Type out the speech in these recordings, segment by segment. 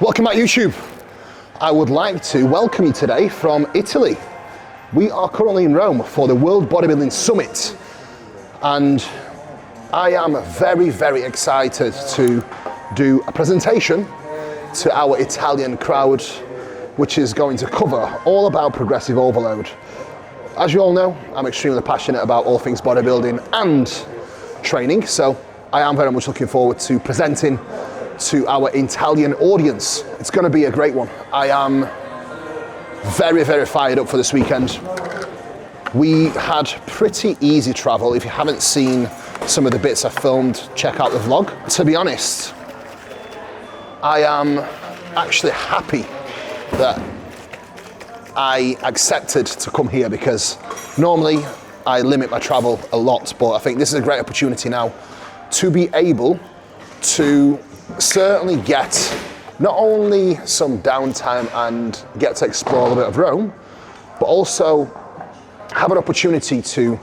Welcome back, YouTube. I would like to welcome you today from Italy. We are currently in Rome for the World Bodybuilding Summit, and I am very, very excited to do a presentation to our Italian crowd, which is going to cover all about progressive overload. As you all know, I'm extremely passionate about all things bodybuilding and training, so I am very much looking forward to presenting to our Italian audience. It's going to be a great one. I am very, very fired up for this weekend. We had pretty easy travel. If you haven't seen some of the bits I filmed, check out the vlog. To be honest, I am actually happy that I accepted to come here, because normally I limit my travel a lot, but I think this is a great opportunity now to be able to certainly get not only some downtime and get to explore a little bit of Rome, but also have an opportunity to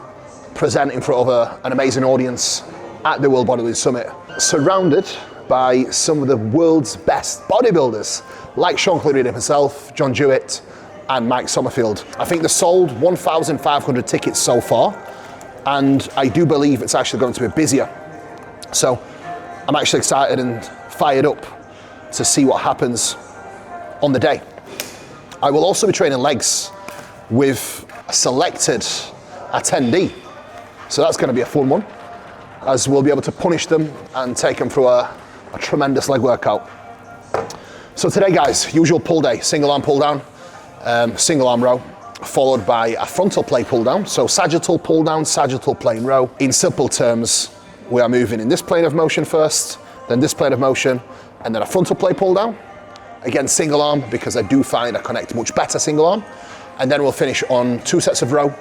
present in front of an amazing audience at the World Bodybuilding Summit, surrounded by some of the world's best bodybuilders, like Sean Reed himself, John Jewett, and Mike Sommerfield. I think they sold 1,500 tickets so far, and I do believe it's actually going to be busier. So I'm actually excited and fired up to see what happens on the day. I will also be training legs with a selected attendee. So that's going to be a fun one, as we'll be able to punish them and take them through a tremendous leg workout. So today, guys, usual pull day, single arm pull down, single arm row, followed by a frontal plane pull down. So sagittal pull down, sagittal plane row. In simple terms, we are moving in this plane of motion first, then this plane of motion, and then a frontal plane pull down. Again, single arm, because I do find I connect much better single arm. And then we'll finish on 2 sets of row,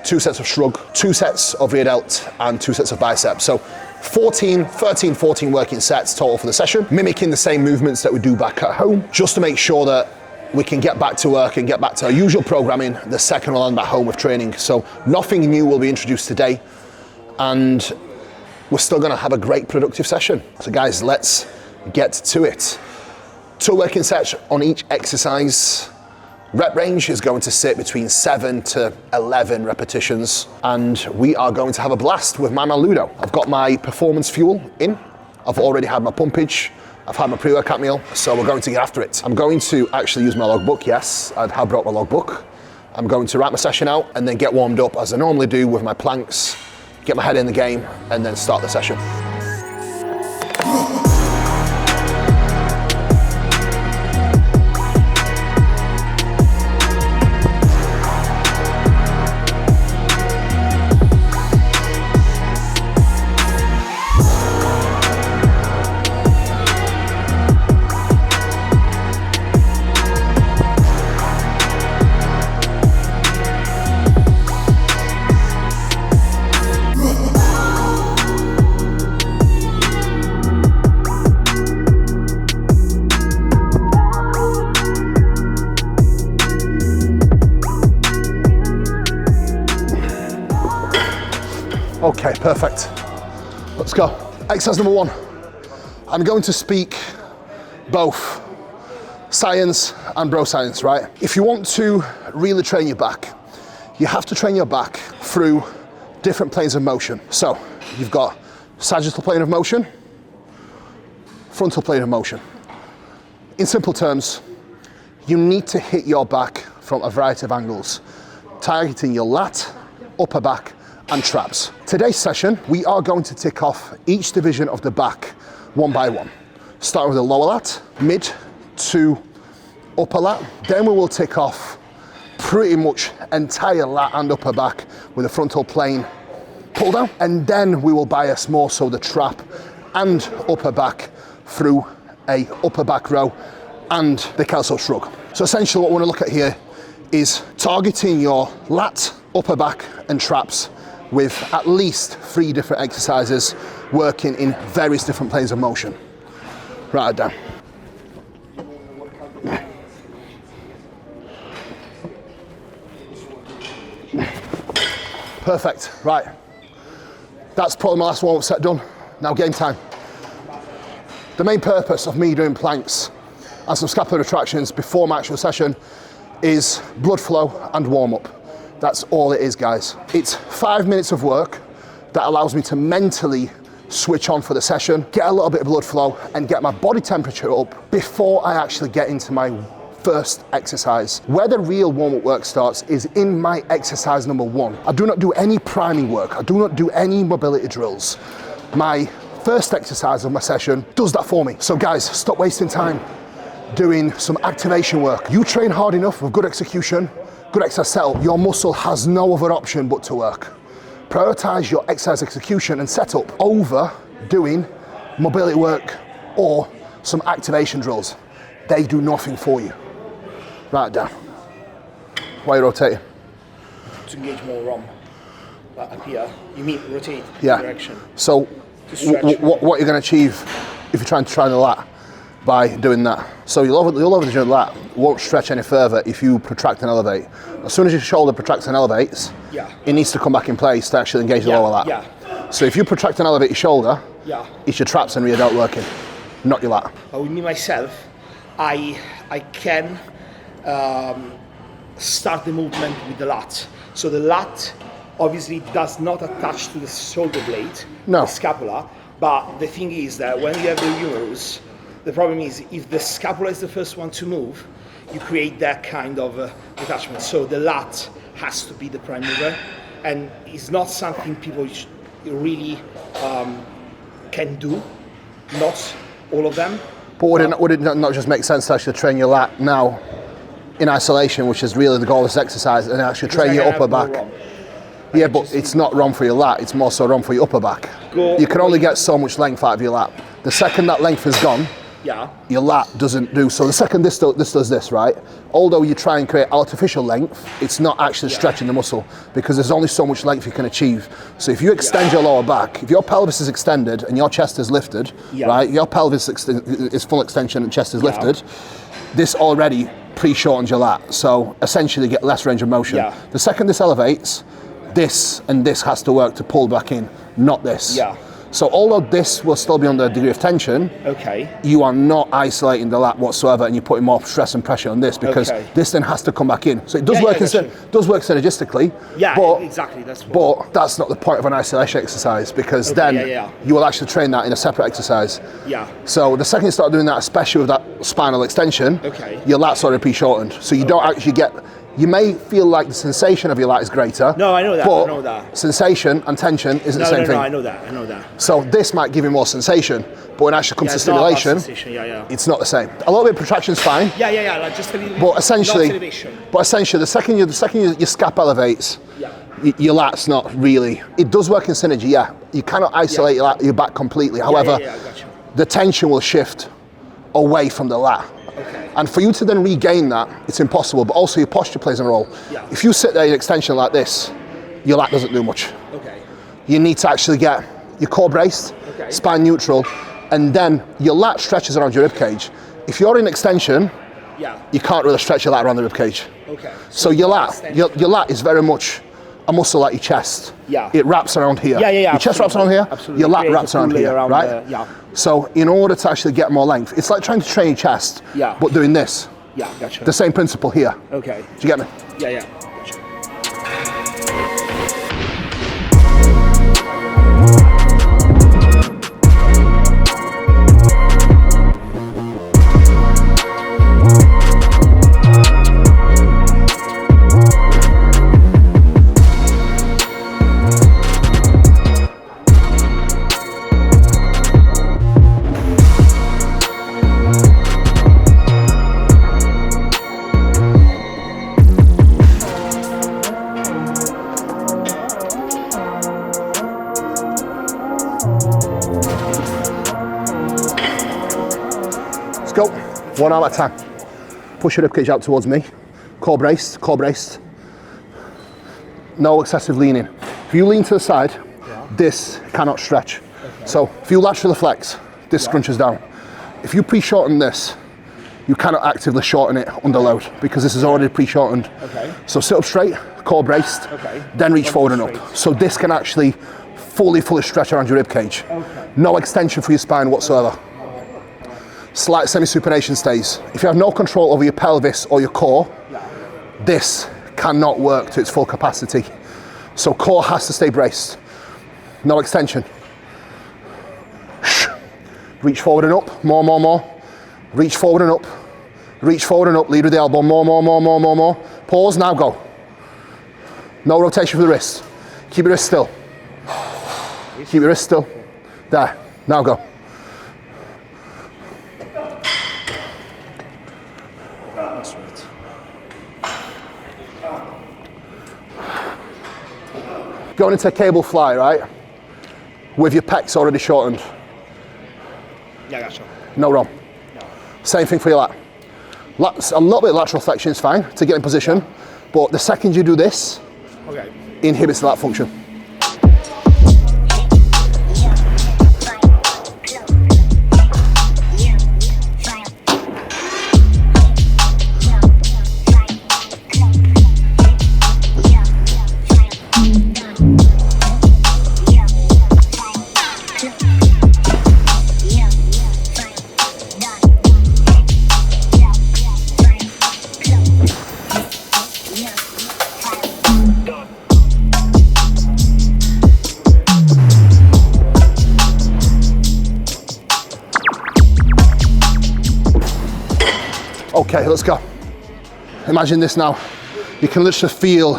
2 sets of shrug, 2 sets of rear delt, and 2 sets of bicep. So 13, 14 working sets total for the session, mimicking the same movements that we do back at home, just to make sure that we can get back to work and get back to our usual programming the second we'll land back home with training. So nothing new will be introduced today, and we're still gonna have a great productive session. So guys, let's get to it. 2 working sets on each exercise. Rep range is going to sit between 7 to 11 repetitions, and we are going to have a blast with my man Ludo. I've got my performance fuel in. I've already had my pumpage. I've had my pre-workout meal, so we're going to get after it. I'm going to actually use my logbook. Yes, I have brought my logbook. I'm going to write my session out and then get warmed up as I normally do with my planks, get my head in the game, and then start the session. Okay, perfect. Let's go. Exercise number 1. I'm going to speak both science and bro science, right? If you want to really train your back, you have to train your back through different planes of motion. So you've got sagittal plane of motion, frontal plane of motion. In simple terms, you need to hit your back from a variety of angles, targeting your lat, upper back, and traps. Today's session, we are going to tick off each division of the back one by one. Starting with the lower lat, mid to upper lat. Then we will tick off pretty much entire lat and upper back with a frontal plane pull down. And then we will bias more so the trap and upper back through a upper back row and the kelso shrug. So essentially what we want to look at here is targeting your lat, upper back, and traps with at least 3 different exercises working in various different planes of motion. Write it down. Perfect, right. That's probably my last warm-up set done. Now game time. The main purpose of me doing planks and some scapular retractions before my actual session is blood flow and warm up. That's all it is, guys. It's 5 minutes of work that allows me to mentally switch on for the session, get a little bit of blood flow and get my body temperature up before I actually get into my first exercise. Where the real warm-up work starts is in my exercise number 1. I do not do any priming work. I do not do any mobility drills. My first exercise of my session does that for me. So guys, stop wasting time doing some activation work. You train hard enough with good execution, good exercise setup, your muscle has no other option but to work. Prioritize your exercise execution and setup over doing mobility work or some activation drills. They do nothing for you. Write it down. Why are you rotating? To engage more ROM. Like up here, you mean rotate direction. So what you're going to achieve if you're trying to try the lat by doing that. So you'll over the lat won't stretch any further if you protract and elevate. As soon as your shoulder protracts and elevates, it needs to come back in place to actually engage the lower lat. So if you protract and elevate your shoulder, it's your traps and rear delt working, not your lat. With me myself, I can start the movement with the lat. So the lat obviously does not attach to the shoulder blade, the scapula, but the thing is that when you have the humerus, the problem is if the scapula is the first one to move, you create that kind of detachment. So the lat has to be the prime mover, and it's not something people really can do, not all of them. But would it not just make sense to actually train your lat now in isolation, which is really the goal of this exercise, and actually train your upper back? Yeah, but it's not ROM for your lat, it's more so ROM for your upper back. You can only get so much length out of your lat. The second that length is gone, your lat doesn't do. So the second this does this, right? Although you try and create artificial length, it's not actually stretching the muscle because there's only so much length you can achieve. So if you extend your lower back, if your pelvis is extended and your chest is lifted, right? Your pelvis is full extension and chest is lifted. This already pre-shortens your lat. So essentially you get less range of motion. The second this elevates, this and this has to work to pull back in, not this. So although this will still be under a degree of tension, you are not isolating the lat whatsoever, and you're putting more stress and pressure on this because this then has to come back in. So it does work work synergistically. But, exactly. But that's not the point of an isolation exercise because then you will actually train that in a separate exercise. So the second you start doing that, especially with that spinal extension, your lat's already pre-shortened. So you don't actually get. You may feel like the sensation of your lat is greater. No, I know that. But I know that. Sensation and tension isn't the same thing. No, I know that. I know that. So this might give you more sensation, but when it actually comes to stimulation, it's not the same. A little bit of protraction is fine. Like just a little bit. But essentially, the second your scap elevates, your lat's not really. It does work in synergy. You cannot isolate your back completely. However, the tension will shift away from the lat. And for you to then regain that, it's impossible, but also your posture plays a role. If you sit there in extension like this, your lat doesn't do much. You need to actually get your core braced, spine neutral, and then your lat stretches around your rib cage. If you're in extension, you can't really stretch your lat around the rib cage. So your lat is very much a muscle like your chest. It wraps around here. Your chest wraps around here, your lat wraps around here, right? So in order to actually get more length, it's like trying to train your chest, but doing this. Gotcha. The same principle here. Do you get me? Gotcha. Let's go. One arm at a time. Push your ribcage out towards me. Core braced, core braced. No excessive leaning. If you lean to the side, this cannot stretch. So if you laterally flex, this scrunches down. If you pre-shorten this, you cannot actively shorten it under load because this is already pre-shortened. So sit up straight, core braced, then reach forward and up. So this can actually fully stretch around your ribcage. No extension for your spine whatsoever. slight semi-supination stays. If you have no control over your pelvis or your core, this cannot work to its full capacity. So core has to stay braced. No extension. Reach forward and up, more. Reach forward and up. Reach forward and up, lead with the elbow, more. Pause, now go. No rotation for the wrist. Keep your wrist still. Keep your wrist still. There, now go. Going into cable fly, right? With your pecs already shortened. Yeah, gotcha. No wrong. No. Same thing for your lat. A little bit of lateral flexion is fine to get in position, but the second you do this, inhibits the lat function. Okay, let's go. Imagine this now. You can literally feel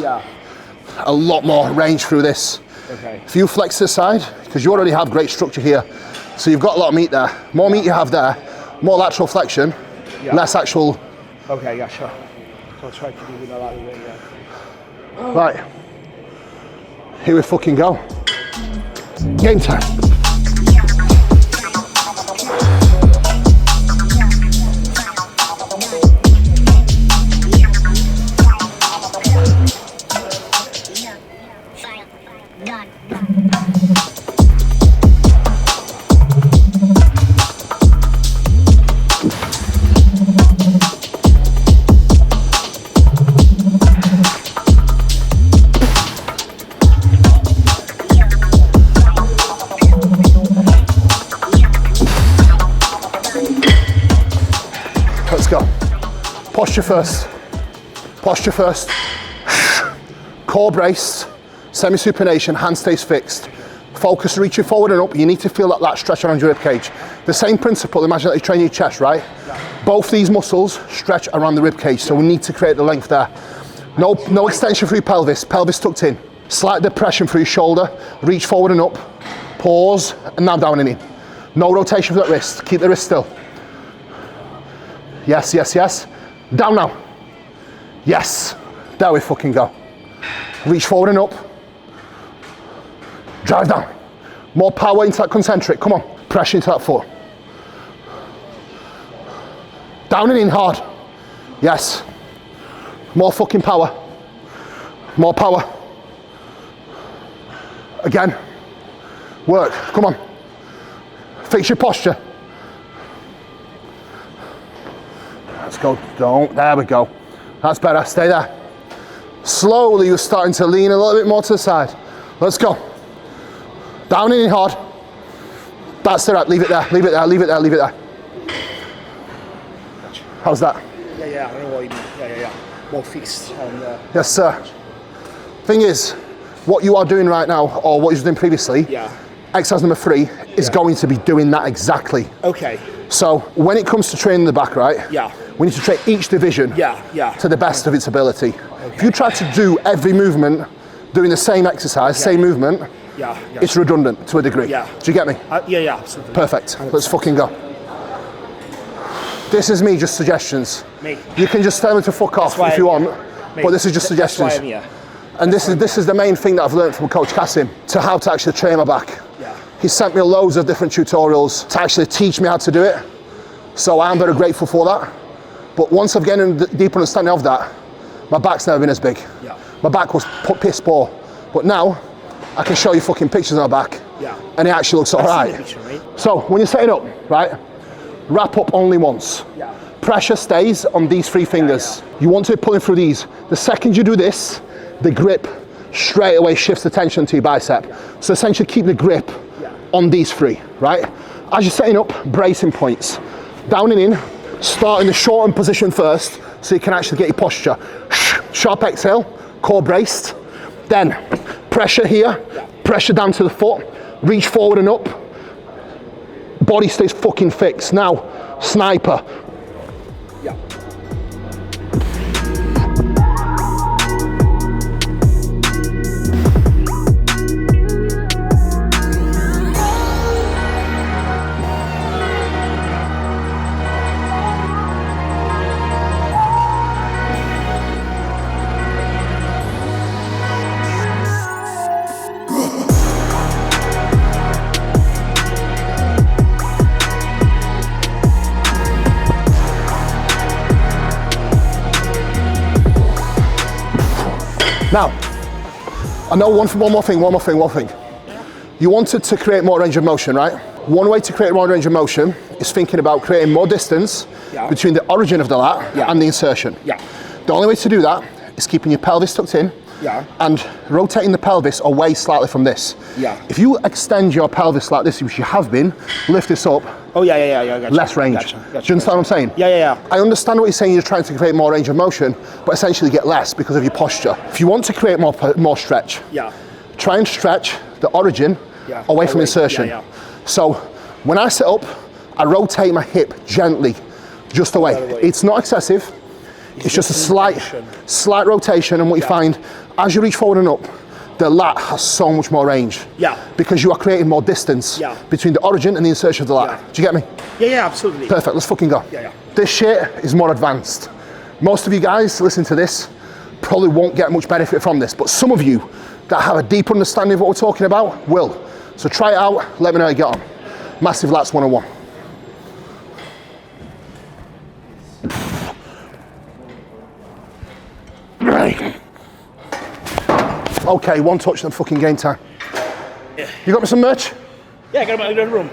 a lot more range through this. Okay. If you flex this side, because you already have great structure here, so you've got a lot of meat there. More meat you have there, more lateral flexion, less actual. Okay, yeah, sure. So I'll try to do it a lot of it, yeah. Right. Here we fucking go. Game time. Let's go. Posture first. Posture first. Core braced, semi-supination, hand stays fixed. Focus reaching forward and up. You need to feel that stretch around your rib cage. The same principle, imagine that you train your chest, right? Both these muscles stretch around the rib cage, so we need to create the length there. No extension through your pelvis, pelvis tucked in. Slight depression through your shoulder, reach forward and up. Pause, and now down and in. No rotation for that wrist, keep the wrist still. Yes, yes, yes. Down now. Yes. There we fucking go. Reach forward and up. Drive down. More power into that concentric. Come on. Pressure into that foot. Down and in hard. Yes. More fucking power. More power. Again. Work. Come on. Fix your posture. Let's go. Don't. There we go. That's better. Stay there. Slowly, you're starting to lean a little bit more to the side. Let's go. Down and in hard. That's the right. Leave it there. Leave it there. Leave it there. Leave it there. How's that? Yeah. I know what you mean. Yeah. More fixed on the. Yes, sir. Thing is, what you are doing right now, or what you were doing previously, exercise number 3 is going to be doing that exactly. Okay. So when it comes to training the back, right? Yeah. We need to train each division to the best of its ability. Okay. If you try to do every movement doing the same exercise, same movement, it's redundant to a degree. Yeah. Do you get me? Yeah, absolutely. Perfect. 100%. Let's fucking go. This is me, just suggestions. You can just tell me to fuck off if you want, but this is just suggestions. That's why I'm here. And this is the main thing that I've learned from Coach Kasim, to how to actually train my back. Yeah. He sent me loads of different tutorials to actually teach me how to do it. So I'm very grateful for that. But once I've gained a deeper understanding of that, my back's never been as big. Yeah. My back was piss poor. But now, I can show you fucking pictures of my back. Yeah. And it actually looks all right. So when you're setting up, right, wrap up only once. Yeah. Pressure stays on these 3 fingers. You want to be pulling through these. The second you do this, the grip straight away shifts the tension to your bicep. So essentially keep the grip on these 3, right? As you're setting up, bracing points. Down and in, start in the shortened position first, so you can actually get your posture. Sharp exhale, core braced. Then pressure here, pressure down to the foot, reach forward and up. Body stays fucking fixed. Now, sniper. Yeah. Now, I know one more thing. You wanted to create more range of motion, right? One way to create more range of motion is thinking about creating more distance between the origin of the lat and the insertion. The only way to do that is keeping your pelvis tucked in and rotating the pelvis away slightly from this. If you extend your pelvis like this, which you have been, lift this up, Gotcha. less range. Gotcha. Do you understand what I'm saying? Yeah. I understand what you're saying, you're trying to create more range of motion, but essentially get less because of your posture. If you want to create more stretch, try and stretch the origin away from insertion. So when I sit up, I rotate my hip gently, just away. It's not excessive, it's just a slight rotation, and what you find, as you reach forward and up, the lat has so much more range. Because you are creating more distance between the origin and the insertion of the lat. Do you get me? Yeah, absolutely. Perfect, let's fucking go. This shit is more advanced. Most of you guys listening to this probably won't get much benefit from this, but some of you that have a deep understanding of what we're talking about will. So try it out, let me know how you get on. Massive lats 101. Right. Okay, one touch, then fucking game time. You got me some merch? Yeah, I got it in the room.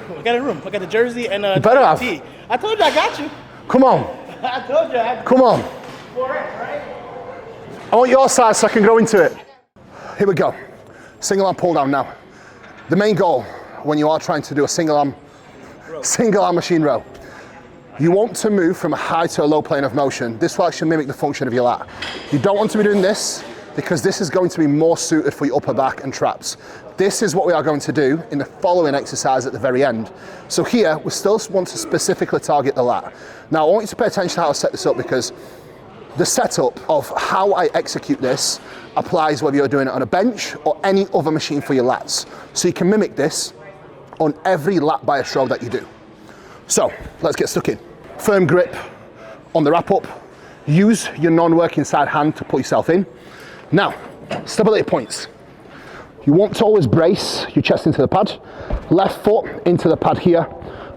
I got the jersey and You better have. tee. I told you I got you. Come on. I told you I had Come on. 4X, right? I want your size so I can grow into it. Here we go. Single arm pull down now. The main goal when you are trying to do a single arm machine row, you want to move from a high to a low plane of motion. This will actually mimic the function of your lat. You don't want to be doing this because this is going to be more suited for your upper back and traps. This is what we are going to do in the following exercise at the very end. So here, we still want to specifically target the lat. Now, I want you to pay attention to how I set this up because the setup of how I execute this applies whether you're doing it on a bench or any other machine for your lats. So you can mimic this on every lat bias row that you do. So, let's get stuck in. Firm grip on the wrap up. Use your non-working side hand to put yourself in. Now, stability points. You want to always brace your chest into the pad. Left foot into the pad here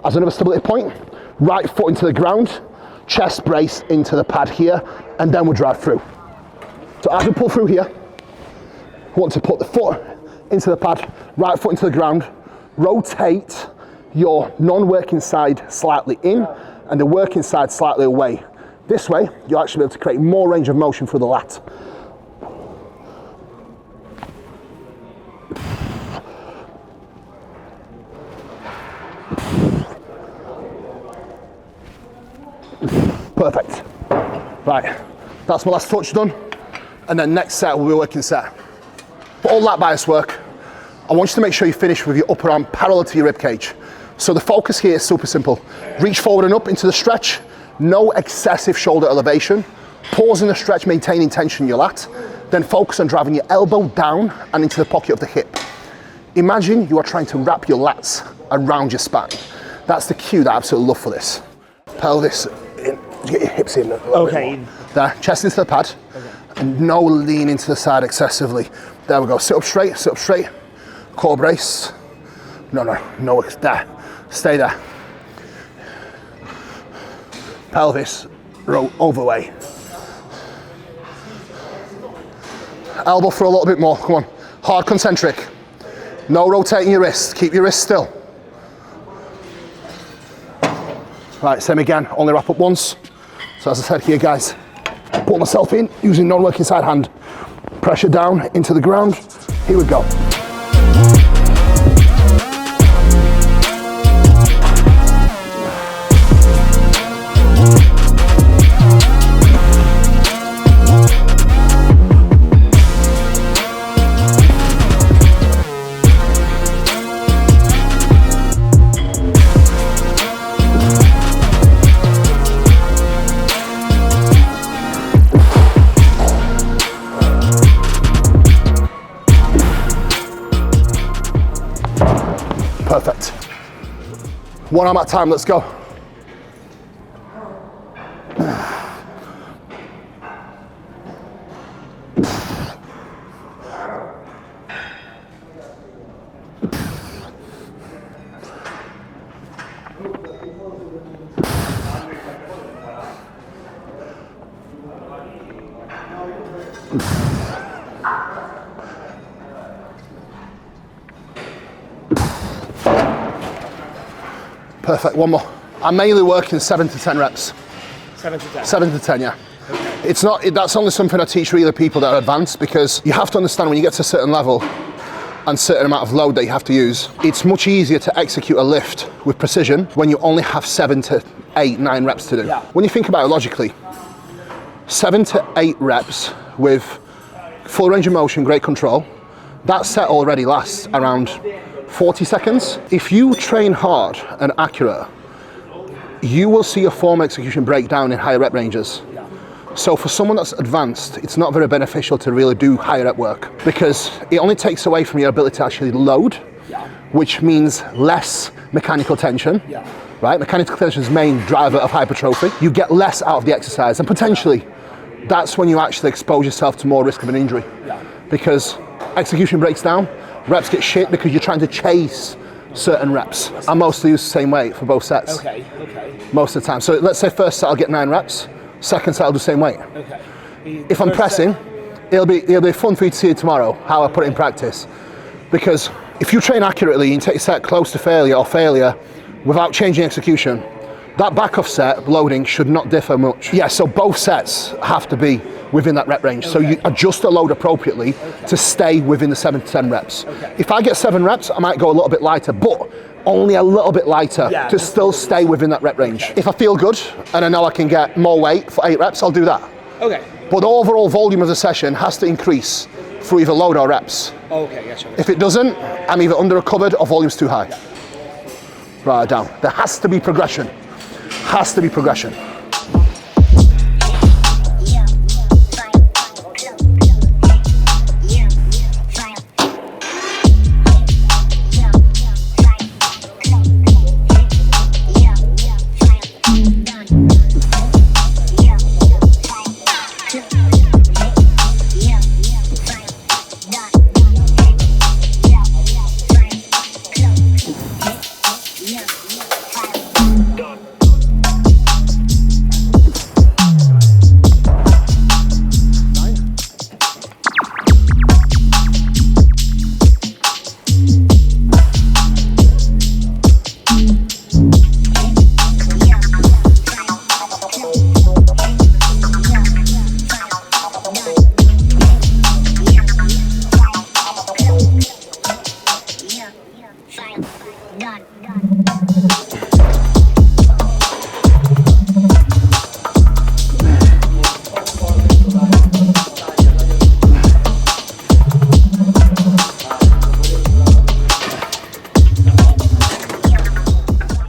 as another stability point. Right foot into the ground. Chest brace into the pad here, and then we'll drive through. So as we pull through here, we want to put the foot into the pad, right foot into the ground, rotate your non-working side slightly in and the working side slightly away. This way, you'll actually be able to create more range of motion through the lat. Perfect. Right, that's my last touch done. And then next set will be a working set. For all lat bias work, I want you to make sure you finish with your upper arm parallel to your rib cage. So the focus here is super simple. Reach forward and up into the stretch, no excessive shoulder elevation. Pause in the stretch, maintaining tension in your lat. Then focus on driving your elbow down and into the pocket of the hip. Imagine you are trying to wrap your lats around your spine. That's the cue that I absolutely love for this. Pelvis in, get your hips in. Okay. There, chest into the pad, and no lean into the side excessively. There we go, sit up straight, core brace. No, there, stay there. Pelvis, row overway. Elbow for a little bit more, come on. Hard concentric. No rotating your wrist, keep your wrist still. Right, same again, only wrap up once. So as I said here guys, put myself in using non-working side hand. Pressure down into the ground, here we go. Perfect. One arm at a time, let's go. Perfect, one more. I'm mainly working 7 to 10 reps. 7 to 10? 7 to 10, yeah. Okay. It's not, that's only something I teach really people that are advanced, because you have to understand when you get to a certain level and certain amount of load that you have to use, it's much easier to execute a lift with precision when you only have 7 to 8, 9 reps to do. Yeah. When you think about it logically, 7 to 8 reps with full range of motion, great control, that set already lasts around 40 seconds. If you train hard and accurate, you will see your form execution break down in higher rep ranges. Yeah. So for someone that's advanced, it's not very beneficial to really do higher rep work, because it only takes away from your ability to actually load, Yeah. which means less mechanical tension. Yeah. Right? Mechanical tension is the main driver of hypertrophy. You get less out of the exercise, and potentially that's when you actually expose yourself to more risk of an injury. Yeah. Because execution breaks down, reps get shit because you're trying to chase certain reps. I mostly use the same weight for both sets. Okay. Most of the time. So let's say first set I'll get 9 reps, second set I'll do the same weight. Okay. If I'm pressing, it'll be fun for you to see tomorrow how I put it in practice. Because if you train accurately and take a set close to failure or failure without changing execution, that back off set loading should not differ much. Yeah, so both sets have to be within that rep range. Okay. So you adjust the load appropriately to stay within the 7 to 10 reps. Okay. If I get 7 reps, I might go a little bit lighter, but only a little bit lighter to still stay within that rep range. Okay. If I feel good and I know I can get more weight for 8 reps, I'll do that. Okay. But the overall volume of the session has to increase through either load or reps. Okay, gotcha. If it doesn't, I'm either under recovered or volume's too high. Yeah. Right down. There has to be progression. Has to be progression.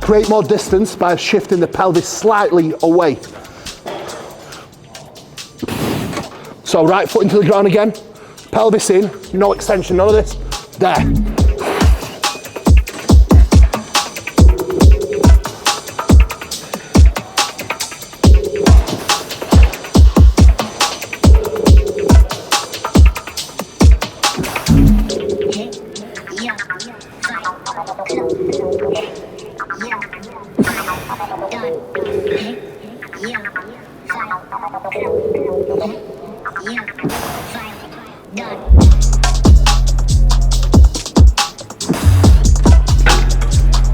Create more distance by shifting the pelvis slightly away. So right foot into the ground again, pelvis in, no extension, none of this. There.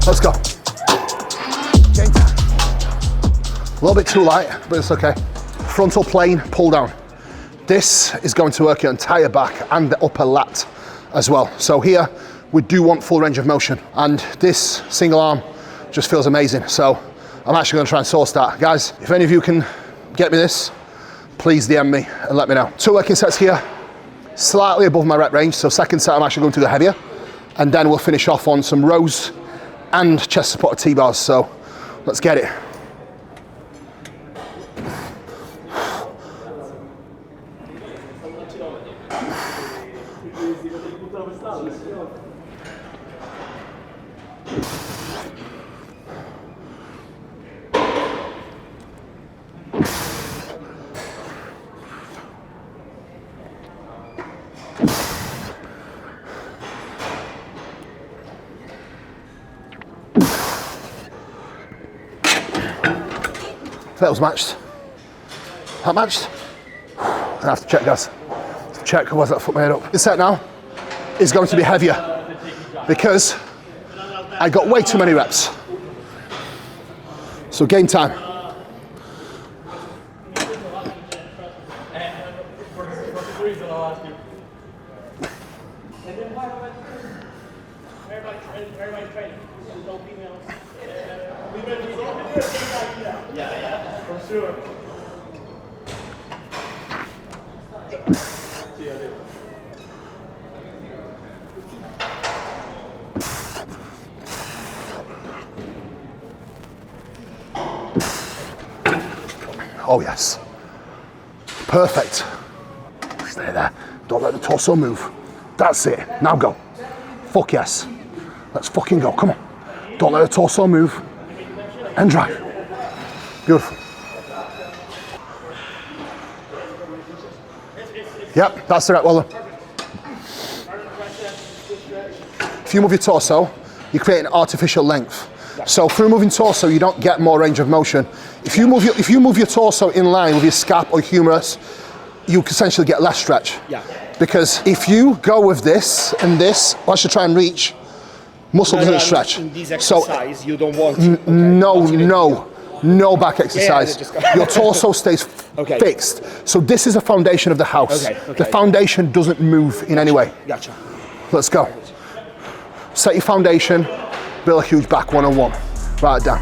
Let's go. Game time. A little bit too light, but it's okay. Frontal plane pull down. This is going to work your entire back and the upper lat as well. So here, we do want full range of motion, and this single arm just feels amazing. So I'm actually gonna try and source that. Guys, if any of you can get me this, please DM me and let me know. 2 working sets here, slightly above my rep range. So second set, I'm actually going to go heavier, and then we'll finish off on some rows and chest supported T-bars. So let's get it. That was matched. That matched? I have to check, guys. Check, was that foot made up? This set now is going to be heavier because I got way too many reps. So game time. Oh yes, perfect. Stay there, don't let the torso move. That's it, now go. Fuck yes, let's fucking go, come on. Don't let the torso move, and drive. Beautiful. Yep, that's the right, well done. If you move your torso, you create an artificial length. So through moving torso, you don't get more range of motion. If you move your torso in line with your scap or humerus, you essentially get less stretch. Yeah. Because if you go with this and this, once you try and reach, muscle doesn't stretch. In this exercise, you don't want. No back exercise. Yeah, your torso stays fixed. So this is the foundation of the house. The foundation doesn't move in any way. Gotcha. Let's go. Set your foundation, build a huge back one-on-one. Write it down.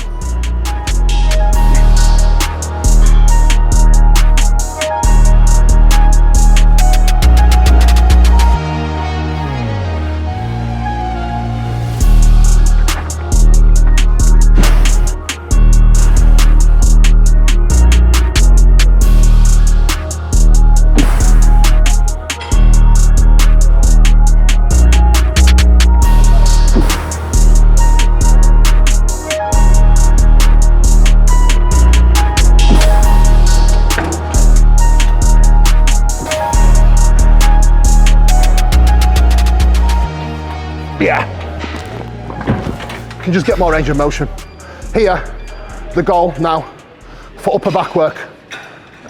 You can just get more range of motion. Here, the goal now for upper back work,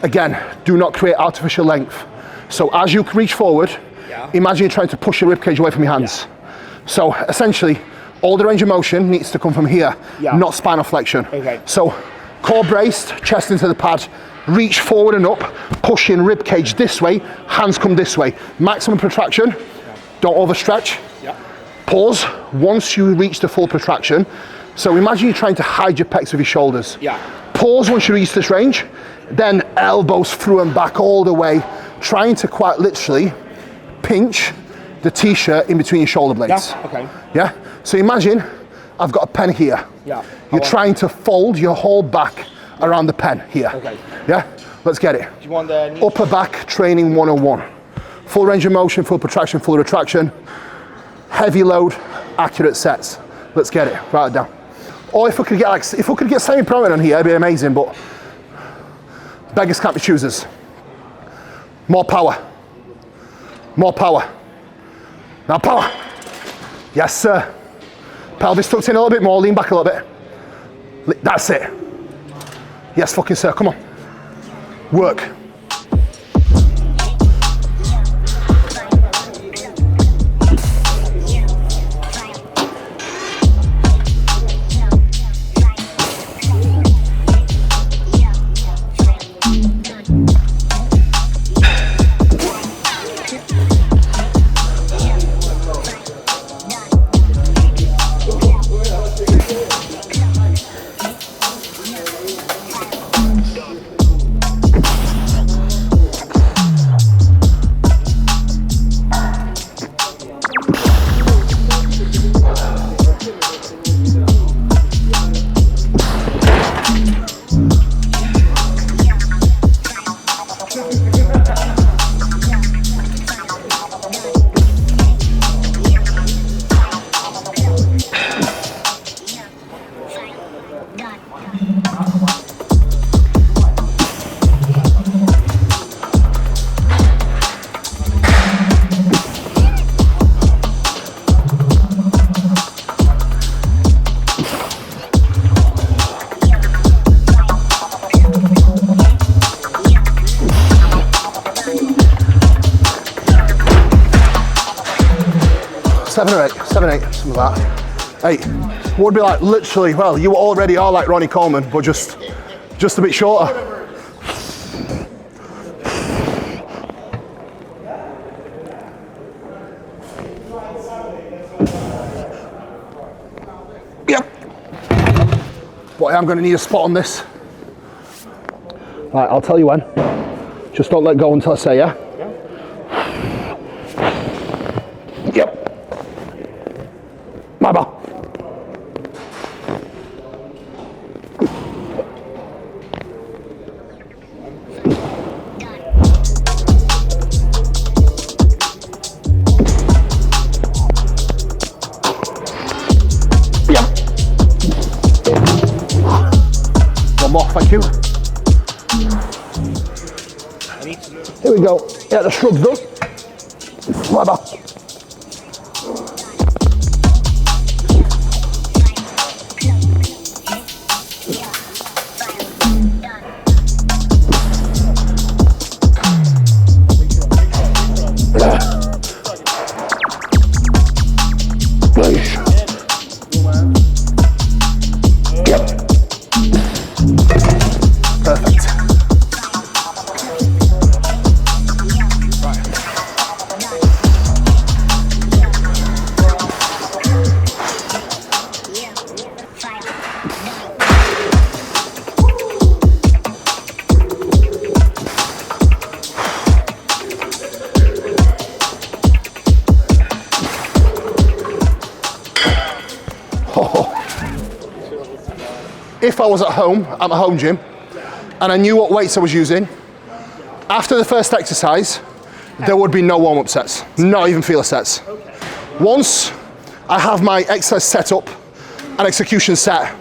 again, do not create artificial length. So as you reach forward, imagine you're trying to push your ribcage away from your hands. So essentially, all the range of motion needs to come from here, not spinal flexion. So core braced, chest into the pad, reach forward and up, push in ribcage this way, hands come this way. Maximum protraction, don't overstretch. Pause once you reach the full protraction. So imagine you're trying to hide your pecs with your shoulders. Pause once you reach this range, then elbows through and back all the way, trying to quite literally pinch the t-shirt in between your shoulder blades. Yeah? So imagine I've got a pen here. You're trying to fold your whole back around the pen here. Yeah? Let's get it. Do you want the upper back training 101. Full range of motion, full protraction, full retraction. Heavy load, accurate sets. Let's get it, write it down. Or if we could get semi-prominent on here, it'd be amazing, but beggars can't be choosers. More power. More power. Now power. Yes, sir. Pelvis tucked in a little bit more, lean back a little bit. That's it. Yes, fucking sir, come on. Work. 7 or 8, something like that. 8. Would be like literally, well, you already are like Ronnie Coleman, but just a bit shorter. Yep. But I am going to need a spot on this. Right, I'll tell you when. Just don't let go until I say yeah. Yep. My ball. Yep. One more, thank you. Here we go. Yeah, the shrug's done. My ball. If I was at home, at my home gym, and I knew what weights I was using, after the first exercise, there would be no warm-up sets, not even feeler sets. Once I have my exercise set up and execution set,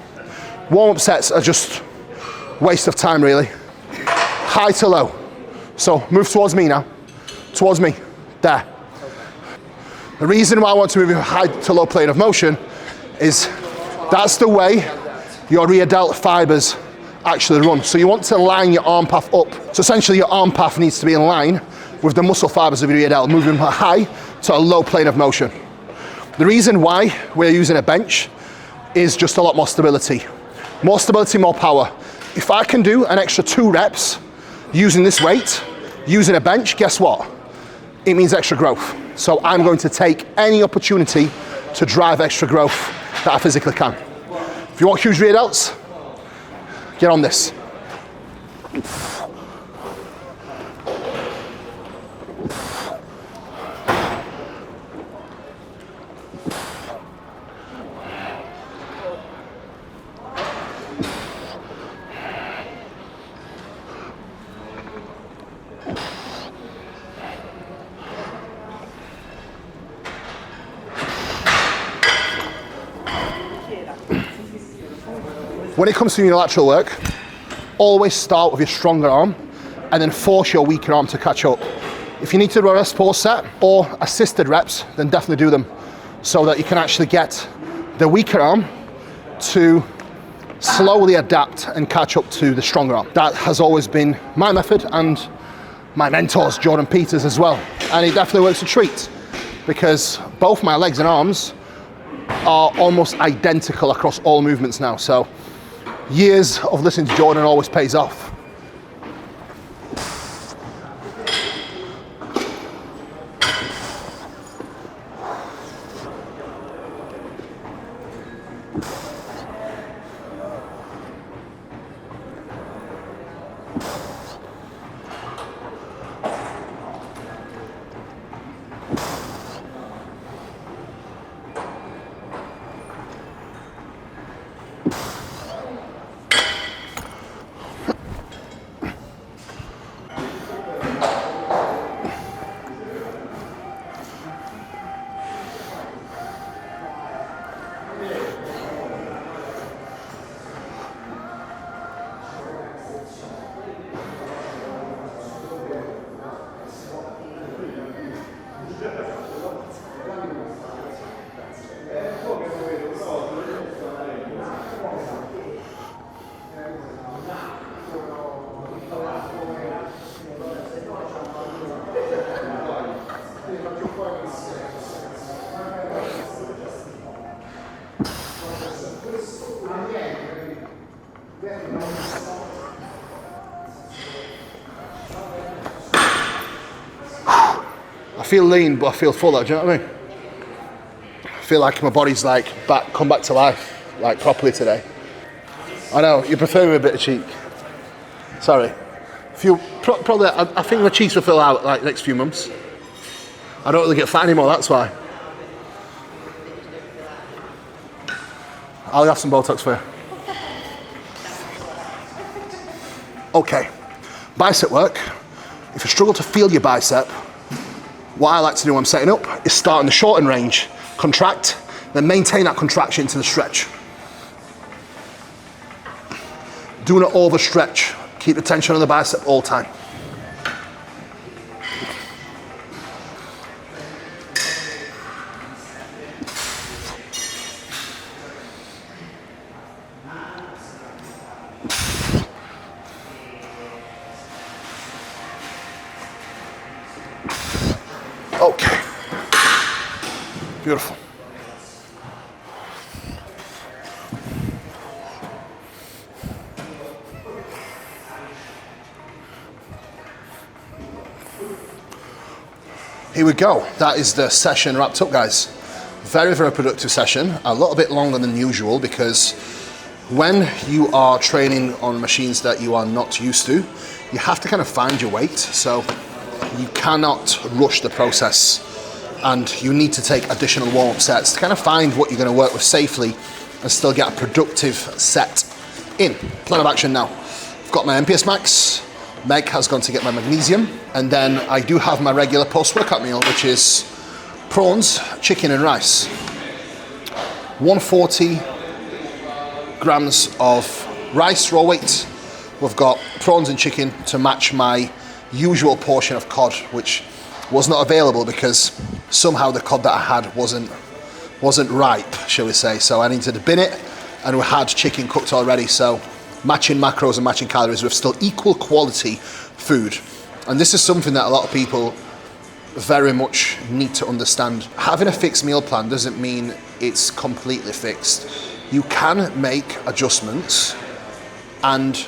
warm-up sets are just waste of time, really. High to low. So move towards me now, towards me, there. The reason why I want to move your high to low plane of motion is that's the way your rear delt fibers actually run. So you want to line your arm path up. So essentially your arm path needs to be in line with the muscle fibers of your rear delt, moving from a high to a low plane of motion. The reason why we're using a bench is just a lot more stability. More stability, more power. If I can do an extra 2 reps using this weight, using a bench, guess what? It means extra growth. So I'm going to take any opportunity to drive extra growth that I physically can. If you want huge rear delts, get on this. When it comes to unilateral work, always start with your stronger arm and then force your weaker arm to catch up. If you need to do a rest pause set or assisted reps, then definitely do them so that you can actually get the weaker arm to slowly adapt and catch up to the stronger arm. That has always been my method and my mentors, Jordan Peters, as well. And it definitely works a treat because both my legs and arms are almost identical across all movements now. So years of listening to Jordan always pays off. I feel lean, but I feel fuller, do you know what I mean? I feel like my body's like come back to life, like properly today. I know, you prefer me a bit of cheek. Sorry. Probably, I think my cheeks will fill out like next few months. I don't really get fat anymore, that's why. I'll have some Botox for you. Okay, bicep work. If you struggle to feel your bicep, what I like to do when I'm setting up is start in the shorten range, contract, then maintain that contraction into the stretch. Do not overstretch. Keep the tension on the bicep all the time. Okay. Beautiful. Here we go. That is the session wrapped up, guys. Very, very productive session. A little bit longer than usual because when you are training on machines that you are not used to, you have to kind of find your weight. So you cannot rush the process and you need to take additional warm-up sets to kind of find what you're going to work with safely and still get a productive set in. Plan of action now. I've got my MPS Max. Meg has gone to get my magnesium, and then I do have my regular post-workout meal, which is prawns, chicken and rice. 140 grams of rice raw weight. We've got prawns and chicken to match my usual portion of cod, which was not available because somehow the cod that I had wasn't ripe, shall we say. So I needed to bin it, and we had chicken cooked already. So matching macros and matching calories with still equal quality food. And this is something that a lot of people very much need to understand. Having a fixed meal plan doesn't mean it's completely fixed. You can make adjustments and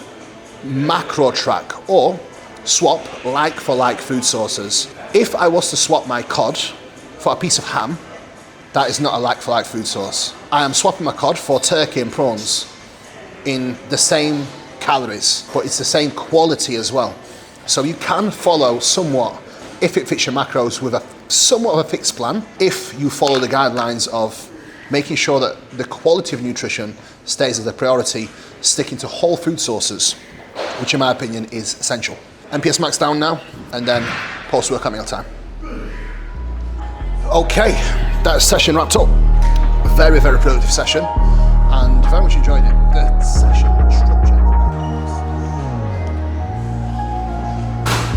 macro track or swap like for like food sources. If I was to swap my cod for a piece of ham, that is not a like for like food source. I am swapping my cod for turkey and prawns in the same calories, but it's the same quality as well. So you can follow somewhat, if it fits your macros, with a somewhat of a fixed plan, if you follow the guidelines of making sure that the quality of nutrition stays as a priority, sticking to whole food sources, which in my opinion is essential. MPS Max down now, and then post-workout meal time. Okay, that session wrapped up. A very, very productive session, and very much enjoyed it. The session structure.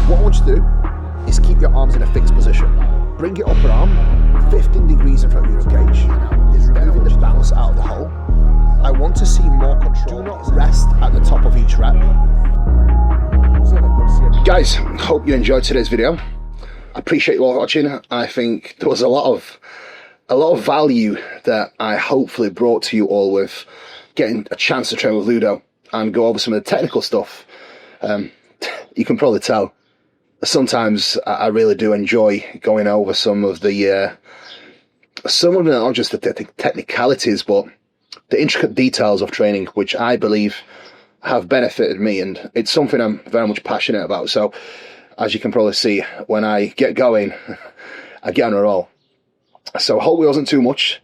What I want you to do is keep your arms in a fixed position. Bring your upper arm 15 degrees in front of your gauge. Is removing the balance out of the hole. I want to see more control. Do not rest at the top of each rep. Guys, hope you enjoyed today's video. I appreciate you all watching. I think there was a lot of value that I hopefully brought to you all with getting a chance to train with Ludo and go over some of the technical stuff. You can probably tell sometimes I really do enjoy going over some of them, not just the technicalities, but the intricate details of training, which I believe have benefited me, and it's something I'm very much passionate about. So as you can probably see, when I get going, I get on a roll. So I hope it wasn't too much.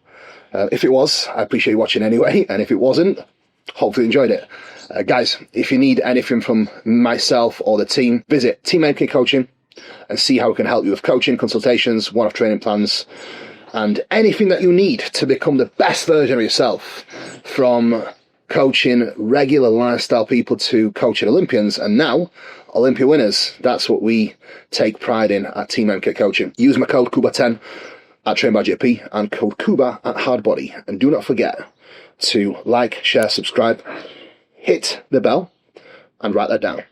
If it was, I appreciate you watching anyway, and if it wasn't, hopefully you enjoyed it. Guys, if you need anything from myself or the team, visit Team MK Coaching and see how we can help you with coaching, consultations, one-off training plans, and anything that you need to become the best version of yourself, from coaching regular lifestyle people to coaching Olympians, and now Olympia winners. That's what we take pride in at Team MK Coaching. Use my code Kuba10 at TrainByJP and code Kuba at Hardbody. And do not forget to like, share, subscribe, hit the bell, and write that down.